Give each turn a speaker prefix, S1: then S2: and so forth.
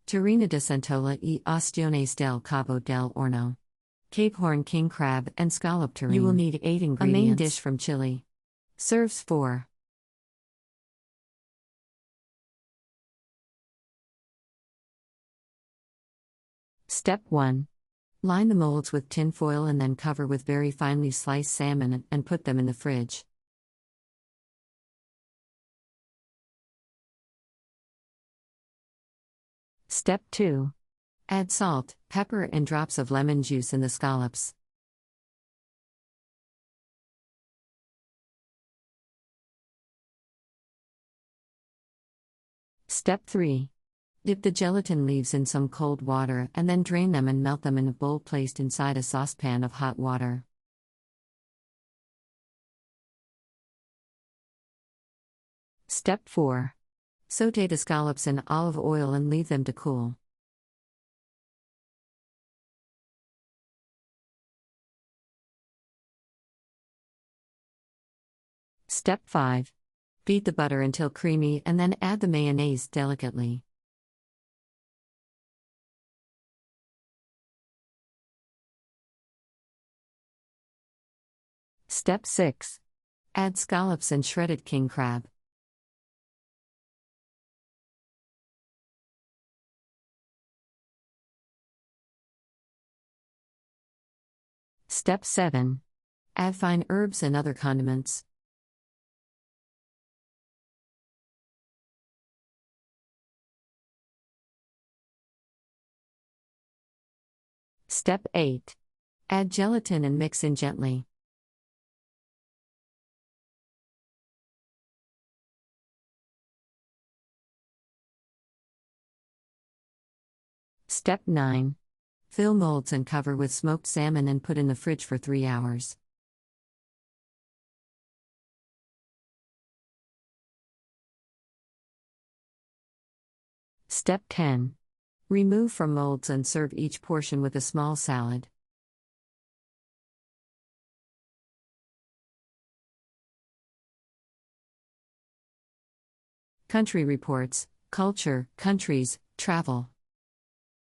S1: Terrina de Centolla y Ostiones del Cabo del Horno. Cape Horn king crab and scallop terrine. You will need 8 ingredients. A main dish from Chile. Serves 4. Step 1. Line the molds with tin foil and then cover with very finely sliced salmon and put them in the fridge. Step 2. Add salt, pepper, and drops of lemon juice in the scallops. Step 3. Dip the gelatin leaves in some cold water and then drain them and melt them in a bowl placed inside a saucepan of hot water. Step 4. Sauté the scallops in olive oil and leave them to cool. Step 5. Beat the butter until creamy and then add the mayonnaise delicately. Step 6. Add scallops and shredded king crab. Step 7. Add fine herbs and other condiments. Step 8. Add gelatin and mix in gently. Step 9. Fill molds and cover with smoked salmon and put in the fridge for 3 hours. Step 10. Remove from molds and serve each portion with a small salad. Country reports, culture, countries, travel.